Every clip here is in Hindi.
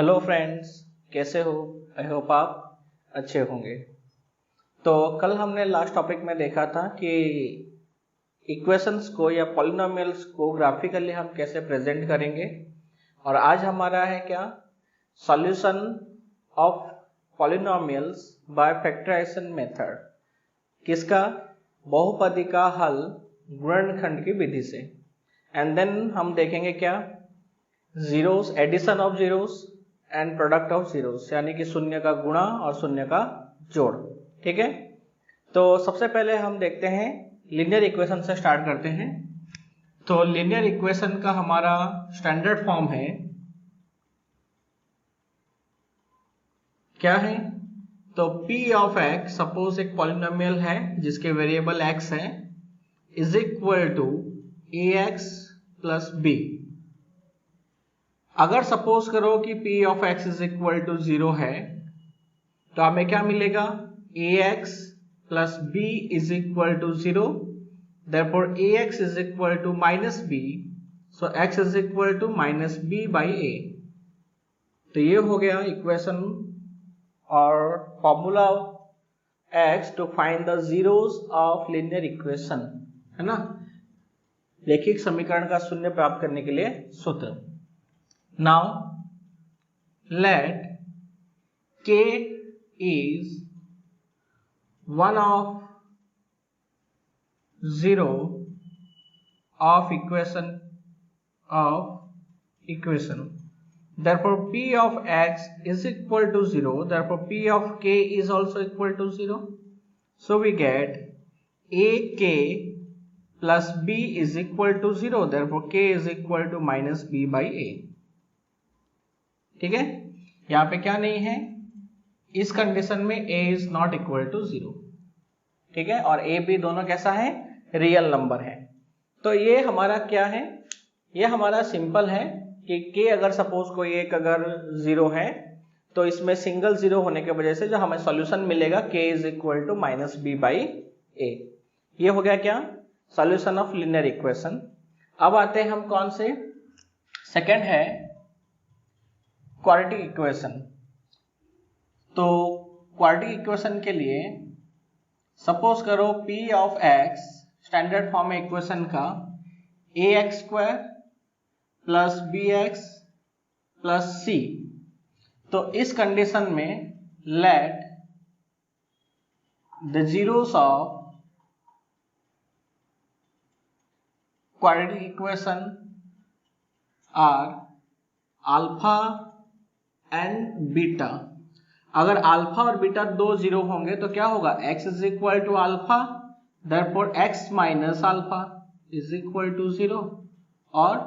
हेलो फ्रेंड्स, कैसे हो? आई होप आप अच्छे होंगे। तो कल हमने लास्ट टॉपिक में देखा था कि इक्वेशंस को या पॉलिनोमियल्स को ग्राफिकली हम कैसे प्रेजेंट करेंगे, और आज हमारा है क्या, solution of polynomials by factorisation method. किसका? बहुपदी का हल गुणनखंड की विधि से। एंड देन हम देखेंगे क्या, zeros, addition of zeros and product of zeros, यानी कि शून्य का गुणा और शून्य का जोड़। ठीक है, तो सबसे पहले हम देखते हैं लीनियर इक्वेशन से स्टार्ट करते हैं। तो लीनियर इक्वेशन का हमारा स्टैंडर्ड फॉर्म है क्या है, तो p ऑफ x, सपोज एक पॉलिनोमियल है जिसके वेरिएबल x है, is equal to ax plus b। अगर सपोज करो कि p of x is equal to 0 है, तो हमें क्या मिलेगा, ax plus b is equal to 0, therefore ax is equal to minus b, so x is equal to minus b by a। तो ये हो गया इक्वेशन और formula x to find the zeros of linear equation, है ना, रैखिक समीकरण का शून्य प्राप्त करने के लिए सूत्र। Now let k is one of zero of equation. Therefore p of x is equal to 0. Therefore p of k is also equal to 0. So we get ak plus b is equal to 0. Therefore k is equal to minus b by a. ठीक है, यहाँ पे क्या नहीं है, इस कंडीशन में a is not equal to 0। ठीक है, और a b दोनों कैसा है, रियल नंबर है। तो ये हमारा क्या है, ये हमारा सिंपल है कि k अगर सपोज कोई एक अगर 0 है, तो इसमें सिंगल 0 होने की वजह से जो हमें सॉल्यूशन मिलेगा k is equal to minus b by a। ये हो गया क्या, सॉल्यूशन ऑफ लिनियर इक्वेशन। अब आते हैं हम कौन से, सेकंड है क्वाड्रेटिक इक्वेशन। तो क्वाड्रेटिक इक्वेशन के लिए सपोज करो p of x, standard form है इक्वेशन का, ax square plus bx plus c। तो इस कंडीशन में let the zeros of quadratic equation are alpha and beta. अगर अल्फा और बीटा दो जीरो होंगे तो क्या होगा, x is equal to alpha, therefore x minus alpha is equal to 0, और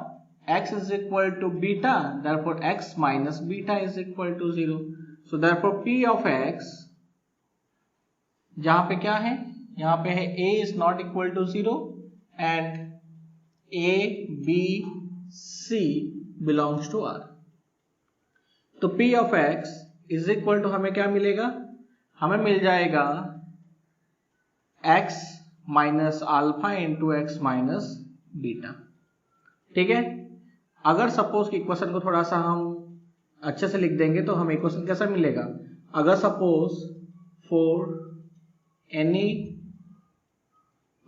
x is equal to beta, therefore x minus beta is equal to 0। So therefore p of x, जहां पे क्या है, यहाँ पे है a is not equal to 0 and a b c belongs to r। तो p of x is equal to हमें क्या मिलेगा, हमें मिल जाएगा x minus alpha into x minus beta. ठीक है, अगर सपोज की इक्वेशन को थोड़ा सा हम अच्छे से लिख देंगे तो हमें इक्वेशन कैसा मिलेगा, अगर suppose for any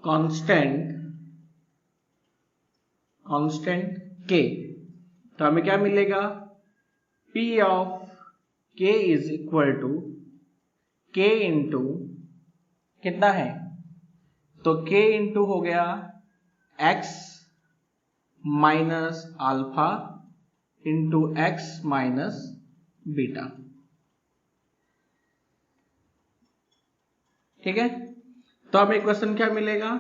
constant k, तो हमें क्या मिलेगा, p of k is equal to k into कितना है, तो k इंटू हो गया x minus alpha into x minus beta. ठीक है, तो हमें इक्वेशन क्या मिलेगा,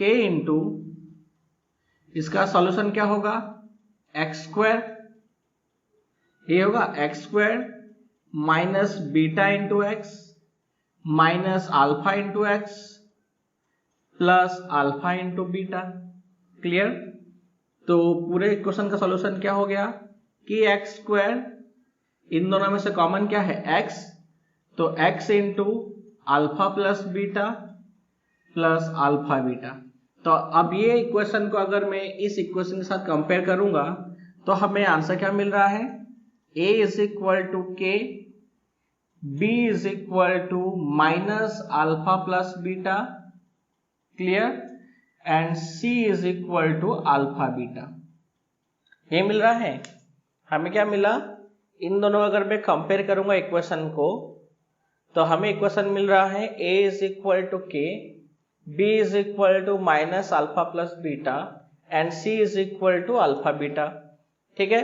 k इंटू इसका सॉल्यूशन क्या होगा, एक्स स्क्वायर, ये होगा x square minus beta into x minus alpha into x plus alpha into beta. Clear? तो पूरे इक्वेशन का सॉल्यूशन क्या हो गया कि एक्स स्क्वायर, इन दोनों में से कॉमन क्या है x, तो x into alpha plus beta plus alpha beta. तो अब ये इक्वेशन को अगर मैं इस इक्वेशन के साथ कंपेयर करूंगा तो हमें आंसर क्या मिल रहा है, a is equal to k, b is equal to minus alpha plus beta, clear, and c is equal to alpha beta. ये मिल रहा है हमें। क्या मिला? इन दोनों अगर मैं कंपेयर करूंगा इक्वेशन को तो हमें इक्वेशन मिल रहा है a is equal to k, b is equal to minus alpha plus beta and c is equal to alpha beta. ठीक है,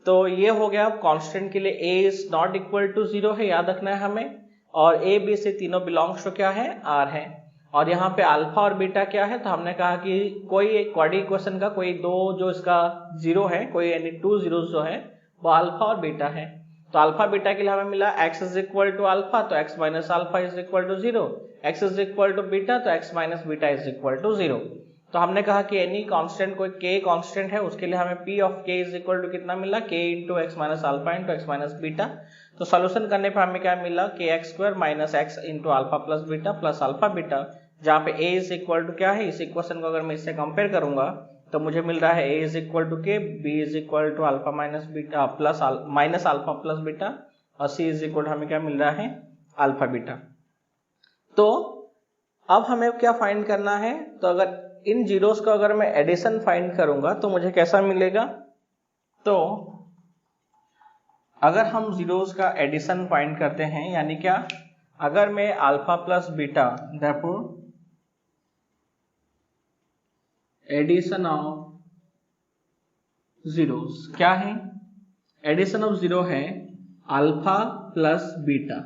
तो ये हो गया। कांस्टेंट के लिए a is not equal to 0 है, याद रखना है हमें, और a b से तीनों बिलोंग्स टू क्या है? r है। और यहाँ पे अल्फा और बीटा क्या है? तो हमने कहा कि कोई एक क्वाड्रेटिक इक्वेशन का कोई दो जो इसका जीरो है, कोई यानी 2 जीरो जो है वो अल्फा और बीटा है। तो अल्फा बीटा के लिए हमें मिला x is equal to alpha तो x minus alpha is equal to 0, x is equal to beta तो x minus beta is equal to 0। तो हमने कहा कि एनी कांस्टेंट, कोई k कांस्टेंट है, उसके लिए हमें p of k is equal to कितना मिला? k into x minus alpha into x minus beta. तो सोल्यूशन करने पर हमें क्या मिला? kx square minus x into alpha plus beta plus alpha beta, जहाँ पे a इज इक्वल टू क्या है? इस इक्वेशन को अगर मैं इससे कंपेयर करूंगा तो मुझे मिल रहा है a is equal to k, b is equal to alpha minus beta plus minus alpha plus beta, और c इज इक्वल टू हमें क्या मिल रहा है? Alpha beta. तो अब हमें क्या फाइंड करना है? तो अगर इन जीरोस का अगर मैं एडिशन फाइंड करूंगा तो मुझे कैसा मिलेगा? तो अगर हम जीरोस का एडिशन फाइंड करते हैं, यानी क्या? अगर मैं alpha plus beta, therefore addition of zeros क्या है? एडिशन ऑफ जीरो है alpha plus beta.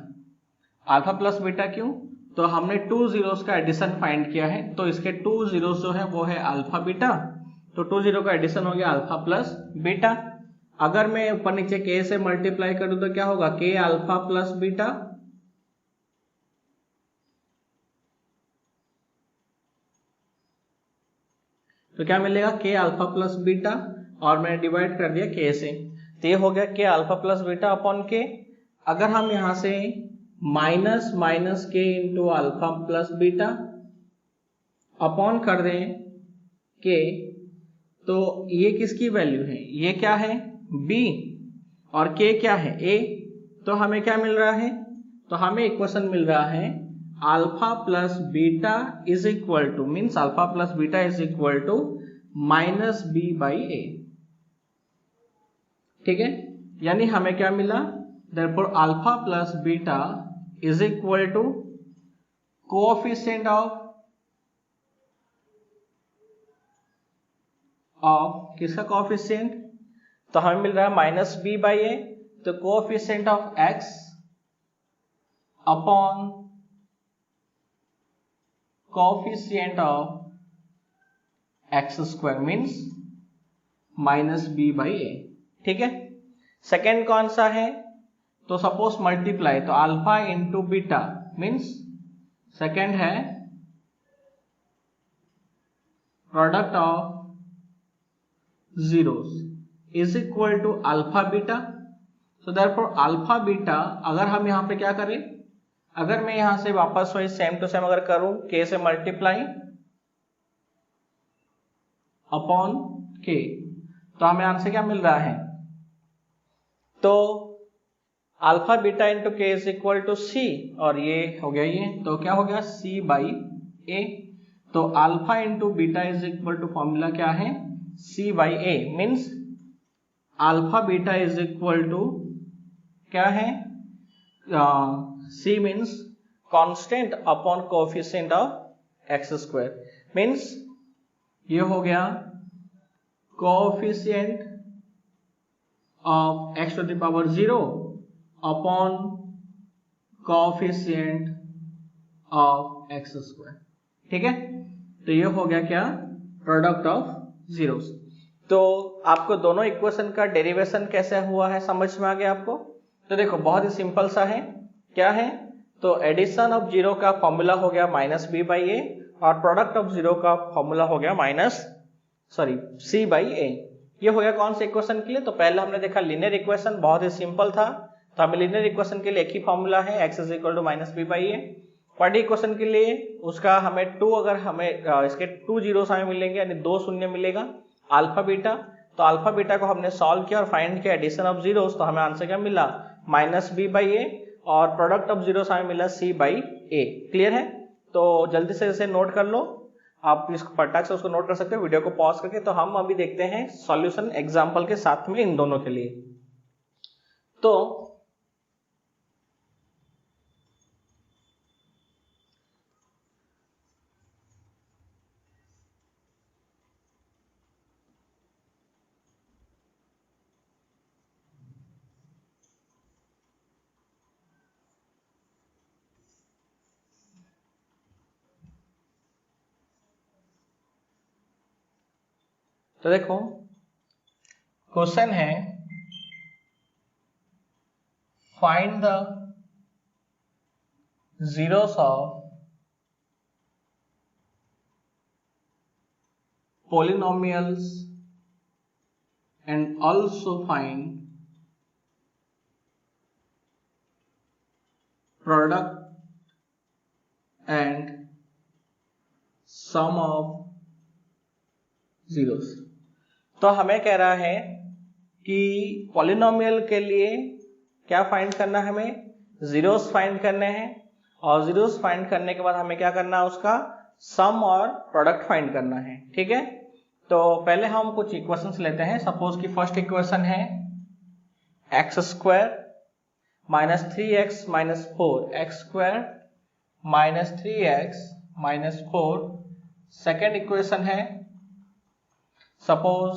Alpha plus beta क्यों? तो हमने 2 जीरोस का एडिशन फाइंड किया है, तो इसके 2 जीरोस जो है वो है अल्फा बीटा, तो 2 जीरो का एडिशन हो गया अल्फा प्लस बीटा। अगर मैं ऊपर नीचे k से मल्टीप्लाई करूं तो क्या होगा? k अल्फा प्लस बीटा, तो क्या मिलेगा? k अल्फा प्लस बीटा, और मैंने डिवाइड कर दिया k से, तो ये हो गया k alpha plus beta upon k। अगर हम यहां से minus minus k into alpha plus beta upon कर दें k, तो ये किसकी वैल्यू है? ये क्या है? b, और k क्या है? a। तो हमें क्या मिल रहा है? तो हमें इक्वेशन मिल रहा है alpha plus beta is equal to, means alpha plus beta is equal to minus b by a। ठीक है, यानी हमें क्या मिला? Therefore alpha plus beta is equal to coefficient of किसका कोएफिशिएंट? तो हमें मिल रहा है माइनस b बाई a, तो coefficient of x upon coefficient of x square means minus b by a। ठीक है, सेकेंड कौन सा है? तो सपोज मल्टीप्लाई, तो alpha into beta means second है product of zeros is equal to alpha beta. So therefore alpha beta, अगर हम यहां पे क्या करें? अगर मैं यहां से वापस वही सेम टू सेम अगर करूं, k से मल्टीप्लाई अपॉन k, तो हमें आंसर क्या मिल रहा है? तो अल्फा बीटा इंटू के इज इक्वल टू c, और ये हो गया ये, तो क्या हो गया? c by a। तो alpha into beta is equal to formula क्या है? c by a, means alpha beta is equal to क्या है? c means constant upon coefficient of x square, means ये हो गया coefficient of x to the power 0 upon coefficient of x square. ठीक है, तो ये हो गया क्या? Product of zeros. तो आपको दोनों इक्वेशन का डेरिवेशन कैसे हुआ है समझ में आ गया आपको? तो देखो बहुत ही सिंपल सा है। क्या है? तो एडिशन ऑफ जीरो का फॉर्मूला हो गया माइनस b बाई ए, और प्रोडक्ट ऑफ जीरो का फॉर्मूला हो गया c बाई ए। ये हो गया कौन से इक्वेशन के लिए? तो पहले हमने देखा लीनियर इक्वेशन, बहुत ही सिंपल था, तो हमें लीनियर इक्वेशन के लिए एक ही फॉर्मूला है, x is equal to minus b by a. Quadratic equation के लिए उसका हमें 2, अगर हमें इसके 2 जीरोस हमें मिलेंगे, यानी 2 शून्य मिलेगा अल्फा बीटा, तो अल्फा बीटा को हमने सॉल्व किया और फाइंड किया एडिशन ऑफ जीरोस, तो हमें आंसर क्या मिला -b/a, और प्रोडक्ट ऑफ जीरोस हमें मिला c/a। क्लियर है? तो जल्दी से इसे नोट कर लो, आप इस फटाक से उसको नोट कर सकते हो वीडियो को पॉज करके। तो हम अभी देखते हैं सॉल्यूशन एग्जांपल के साथ में इन दोनों के लिए। तो देखो क्वेश्चन है, find the zeros of polynomials and also find product and sum of zeros। तो हमें कह रहा है कि पॉलिनोमियल के लिए क्या फाइंड करना है, हमें जीरोस फाइंड करने हैं, और जीरोस फाइंड करने के बाद हमें क्या करना है, उसका सम और प्रोडक्ट फाइंड करना है। ठीक है, तो पहले हम कुछ इक्वेशंस लेते हैं। सपोज कि फर्स्ट इक्वेशन है x² - 3x - 4, x² - 3x - 4। Second equation है सपोज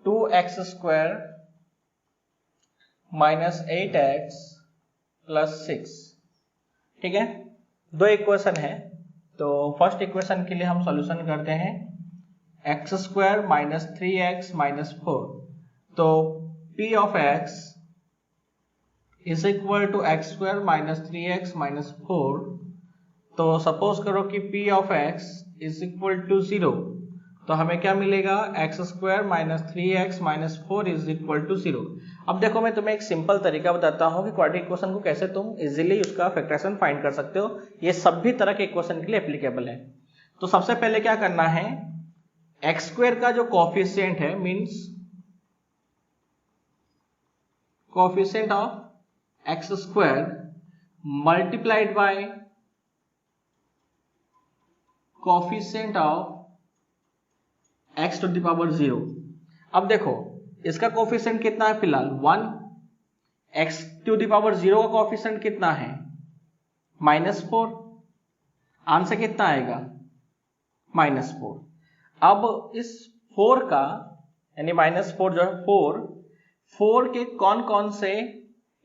2x² - 8x + 6। ठीक है, दो इक्वेशन है। तो फर्स्ट इक्वेशन के लिए हम सॉल्यूशन करते हैं x² - 3x - 4। तो p of x is equal to x² - 3x - 4। तो सपोज करो कि p of x is equal to 0, तो हमें क्या मिलेगा, x² - 3x - 4 is equal to 0। अब देखो मैं तुम्हें एक सिंपल तरीका बताता हूँ कि क्वाड्रेटिक इक्वेशन को कैसे तुम इजीली उसका फैक्टराइजेशन फाइंड कर सकते हो। ये सभी तरह के इक्वेशन के लिए एप्लीकेबल है। तो सबसे पहले क्या करना है, x² का जो कोफिशिएंट है, means coefficient of x² multiplied by coefficient of x to the power 0। अब देखो इसका कोफिशिएंट कितना है, फिलहाल 1। x टू द पावर 0 का कोफिशिएंट कितना है, -4। आंसर कितना आएगा, -4। अब इस 4 का यानी -4 जो है 4 के कौन कौन से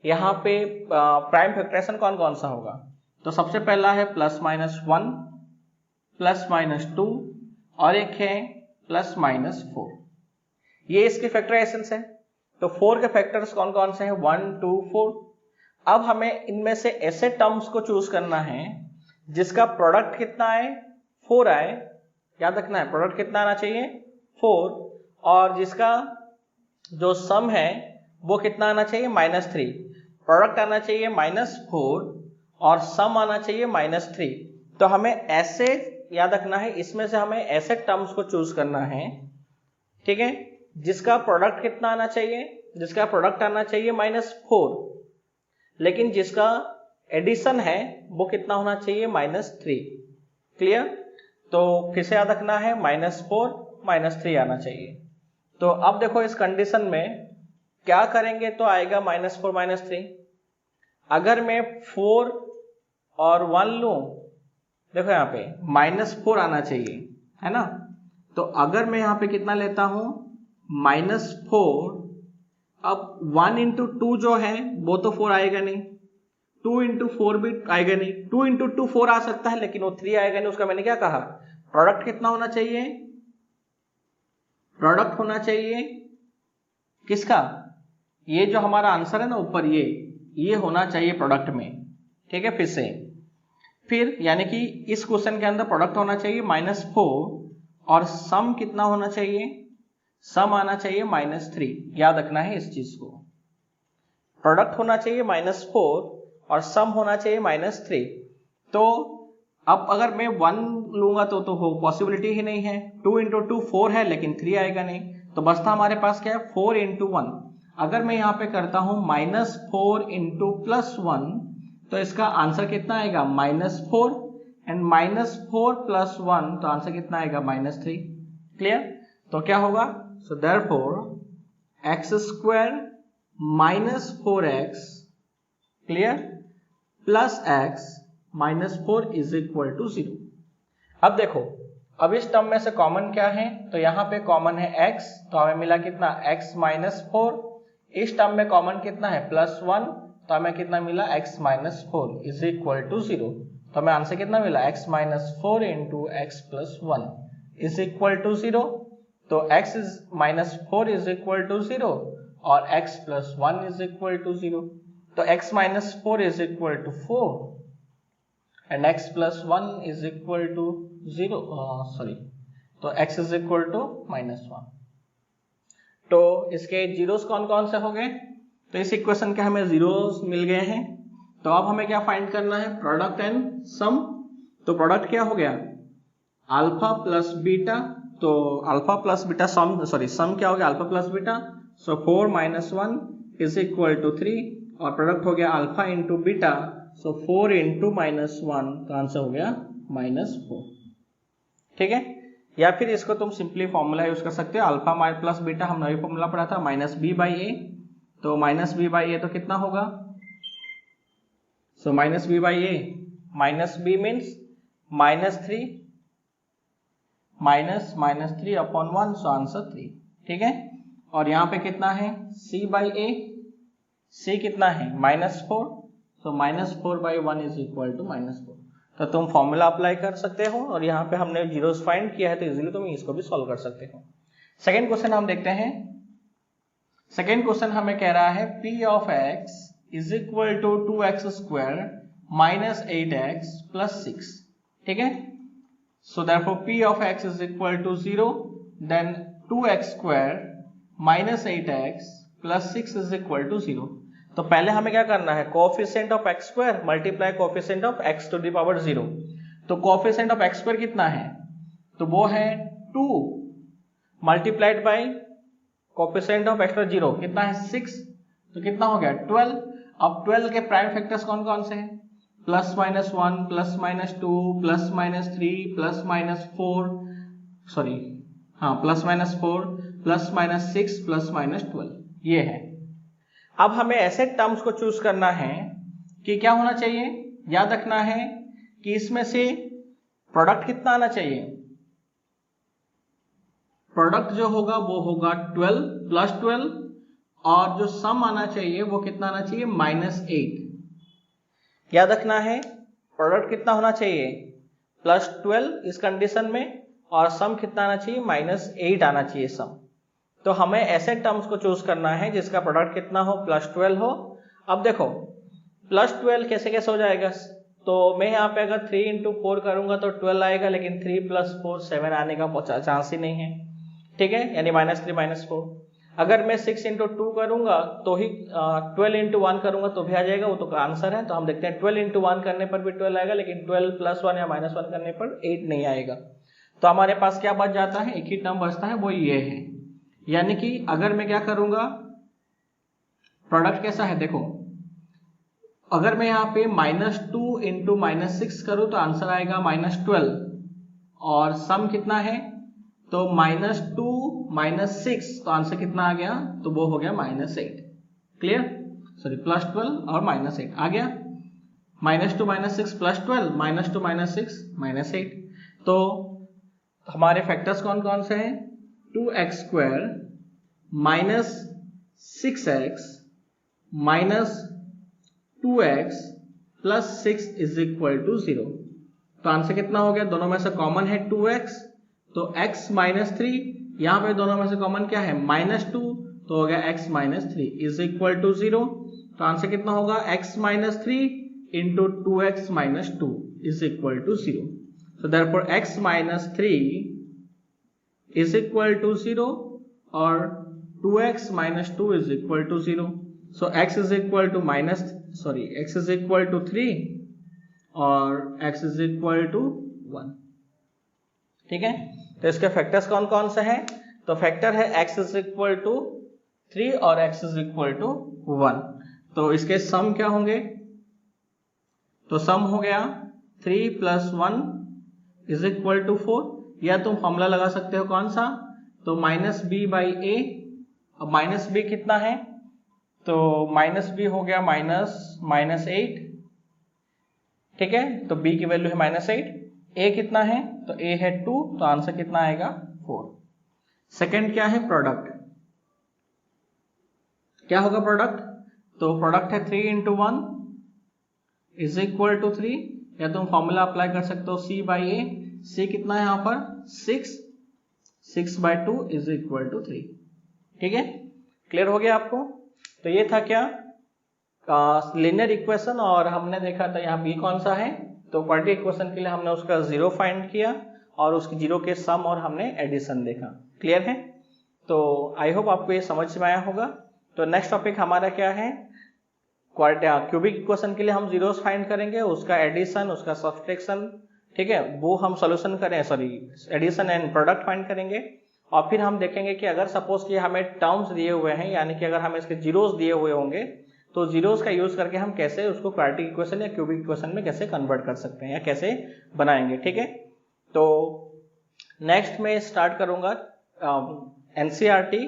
यहाँ पे प्राइम फैक्टराइजेशन कौन कौन सा होगा। तो सबसे पहला है +-1, +-2, और एक है +-4। ये इसके फैक्टराइजेशन है। तो 4 के फैक्टर्स कौन कौन से हैं, 1, 2, 4। अब हमें इनमें से ऐसे टर्म्स को चूज करना है जिसका प्रोडक्ट कितना आए, 4 आए। याद रखना है प्रोडक्ट कितना आना चाहिए, 4, और जिसका जो सम है वो कितना आना चाहिए, -3। प्रोडक्ट आना चाहिए -4 और सम आना चाहिए -3। तो हमें ऐसे याद रखना है, इसमें से हमें ऐसे टर्म्स को चूज करना है, ठीक है, जिसका प्रोडक्ट कितना आना चाहिए, जिसका प्रोडक्ट आना चाहिए -4, लेकिन जिसका एडिशन है वो कितना होना चाहिए, -3। क्लियर? तो फिर से याद रखना है -4 -3 आना चाहिए। तो अब देखो इस कंडीशन में क्या करेंगे तो आएगा -4 -3। अगर मैं 4 और 1 लूं, देखो यहाँ पे -4 आना चाहिए, है ना। तो अगर मैं यहाँ पे कितना लेता हूं, -4, अब 1 × 2 जो है वो तो 4 आएगा नहीं, 2 × 4 भी आएगा नहीं, 2 × 2 4 आ सकता है लेकिन वो 3 आएगा नहीं। उसका मैंने क्या कहा, प्रोडक्ट कितना होना चाहिए, प्रोडक्ट होना चाहिए किसका, ये जो हमारा आंसर है ना ऊपर, ये होना चाहिए प्रोडक्ट में। ठीक है, फिर यानी कि इस क्वेश्चन के अंदर प्रोडक्ट होना चाहिए -4 और सम कितना होना चाहिए, सम आना चाहिए -3। याद रखना है इस चीज को, प्रोडक्ट होना चाहिए -4 और सम होना चाहिए -3। तो अब अगर मैं 1 लूंगा तो हो पॉसिबिलिटी ही नहीं है। 2 इंटू 2 4 है, लेकिन 3 आएगा नहीं, तो बचता हमारे पास क्या है 4 इंटू 1। अगर मैं यहाँ पे करता हूं -4 इंटू +1, तो इसका आंसर कितना आएगा -4, एंड -4 + 1, तो आंसर कितना आएगा -3। क्लियर? तो क्या होगा? So therefore x² -4x, clear, plus x -4 is equal to 0। अब देखो, अब इस टर्म में से कॉमन क्या है? तो यहाँ पे कॉमन है x, तो हमें मिला कितना x -4। इस टर्म में कॉमन कितना है +1, तो हमें कितना मिला x -4 इज इक्वल टू 0। तो हमें आंसर कितना मिला x -4 into x + 1 is equal to 0। तो x -4 इज इक्वल टू 0 और x + 1 इज इक्वल टू 0। तो x -4 is equal to 4 and x + 1 is equal to 0, तो x इज इक्वल टू -1। तो इसके जीरोस कौन कौन से हो गए? तो इस इक्वेशन के हमें जीरोस मिल गए हैं। तो अब हमें क्या फाइंड करना है? Product and sum. तो प्रोडक्ट क्या हो गया? अल्फा प्लस बीटा, तो अल्फा प्लस बीटा सम क्या हो गया? Alpha plus beta, so 4 - 1 is equal to 3, और प्रोडक्ट हो गया alpha into beta, so 4 into -1, तो आंसर हो गया -4। ठीक है? या फिर इसको तुम सिंपली फॉर्मूला यूज कर सकते हो, अल्फा प्लस बीटा हम नई फॉर्मूला पढ़ा था -b/a, तो -b/a तो कितना होगा? सो -b/a, -b means -3 -3/1, so answer 3। ठीक है? और यहाँ पे कितना है? c/a, c कितना है? -4, सो -4/1 इज इक्वल टू -4। तो तुम फॉर्मूला अप्लाई कर सकते हो, और यहाँ पे हमने जीरोस फाइंड किया है, तो इजीली तुम इसको भी सॉल्व कर सकते हो। सेकेंड क्वेश्चन हम देखते हैं। सेकेंड क्वेश्चन हमें कह रहा है p of x is equal to 2x² - 8x + 6। ठीक है? So therefore p of x is equal to 0, then 2x² - 8x + 6 is equal to 0। तो पहले हमें क्या करना है? Coefficient of x² multiply coefficient of x to the power 0। तो कोएफिशिएंट ऑफ x² कितना है? तो वो है 2 multiplied by coefficient of x + 0 कितना है? 6, तो कितना हो गया? 12। अब 12 के प्राइम फैक्टर्स कौन कौन से हैं? +-1, +-2, +-3, +-4, +-6, +-12, ये है। अब हमें ऐसे टर्म्स को चूज करना है कि क्या होना चाहिए? याद रखना है कि इसमें से प्रोडक्ट कितना आना चाहिए? प्रोडक्ट जो होगा वो होगा 12 + 12, और जो सम आना चाहिए वो कितना आना चाहिए? -8। याद रखना है प्रोडक्ट कितना होना चाहिए? +12 इस कंडीशन में, और सम कितना आना चाहिए? -8 आना चाहिए सम। तो हमें ऐसे टर्म्स को चूज करना है जिसका प्रोडक्ट कितना हो? +12 हो। अब देखो +12 कैसे कैसे हो जाएगा? तो मैं यहाँ पे अगर 3 × 4 करूंगा तो 12 आएगा, लेकिन 3 + 4 7 आने का चांस ही नहीं है। ठीक है? यानी -3 - 4। अगर मैं 6 × 2 करूंगा तो ही 12 × 1 करूंगा तो भी आ जाएगा, वो तो आंसर है। तो हम देखते हैं 12 × 1 करने पर भी 12 आएगा, लेकिन 12 + 1 या -1 करने पर 8 नहीं आएगा। तो हमारे पास क्या बच जाता है? एक ही टर्म बचता है, वो ये है। यानी कि अगर मैं क्या करूंगा, प्रोडक्ट कैसा है देखो, अगर मैं यहाँ पे -2 × -6 करूं तो आंसर आएगा -12, और सम कितना है? तो -2 - 6, तो आंसर कितना आ गया? तो वो हो गया -8। क्लियर? +12 और -8 आ गया। -2 - 6 +12, -2 - 6 -8। तो हमारे फैक्टर्स कौन कौन से हैं? 2x² - 6x - 2x + 6 is equal to 0। तो आंसर कितना हो गया? दोनों में से कॉमन है 2x, तो x -3, यहां पे दोनों में से कॉमन क्या है? -2, तो हो गया x -3 इज इक्वल टू 0। तो आंसर कितना होगा? x -3 × 2x - 2 is equal to 0। So therefore x -3 is equal to 0 और 2x - 2 is equal to 0। So x is equal to 3 और x इज इक्वल टू 1। ठीक है, तो इसके फैक्टर्स कौन कौन से हैं? तो फैक्टर है x इज इक्वल टू 3 और x इज इक्वल टू 1। तो इसके सम क्या होंगे? तो सम हो गया 3 प्लस 1 इज इक्वल टू 4, या तुम फॉर्मूला लगा सकते हो कौन सा? तो माइनस बी बाई ए। अब माइनस बी कितना है? तो माइनस बी हो गया माइनस 8। ठीक है, तो b की वैल्यू है -8। a कितना है? तो a है 2, तो आंसर कितना आएगा? 4। सेकंड क्या है? प्रोडक्ट। क्या होगा प्रोडक्ट? तो प्रोडक्ट है 3 इंटू 1 इज इक्वल टू 3, या तुम फॉर्मूला अप्लाई कर सकते हो c बाई ए। c कितना है यहाँ पर? 6 बाई 2 इज इक्वल टू 3। ठीक है, क्लियर हो गया आपको? तो ये था क्या? लीनियर इक्वेशन, और हमने देखा था यहाँ b कौन सा है? तो क्वाड्रेटिक इक्वेशन के लिए हमने उसका जीरो फाइंड किया और उसकी जीरो के सम और हमने एडिशन देखा। क्लियर है? तो आई होप आपको ये समझ में आया होगा। तो नेक्स्ट टॉपिक हमारा क्या है? क्यूबिक इक्वेशन के लिए हम जीरोस फाइंड करेंगे, उसका एडिशन, उसका सब्सट्रैक्शन, ठीक है, वो हम सॉल्यूशन करें, एडिशन एंड प्रोडक्ट फाइंड करेंगे। और फिर हम देखेंगे कि अगर सपोज कि हमें टर्म्स दिए हुए हैं, यानी कि अगर हमें इसके जीरोस दिए हुए होंगे, तो जीरोस का यूज करके हम कैसे उसको क्वाड्रेटिक इक्वेशन या क्यूबिक इक्वेशन में कैसे कन्वर्ट कर सकते हैं या कैसे बनाएंगे। ठीक है, तो नेक्स्ट में स्टार्ट करूंगा एनसीईआरटी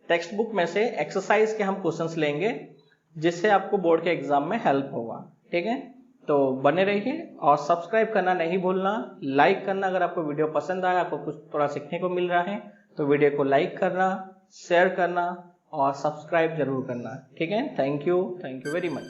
टेक्स्ट बुक में से एक्सरसाइज के हम क्वेश्चंस लेंगे, जिससे आपको बोर्ड के एग्जाम में हेल्प होगा। ठीक है, तो बने रहिए और सब्सक्राइब करना नहीं भूलना, लाइक करना, अगर आपको वीडियो पसंद आया, आपको कुछ थोड़ा सीखने को मिल रहा है तो वीडियो को लाइक करना, शेयर करना और सब्सक्राइब जरूर करना। ठीक है, थैंक यू वेरी मच।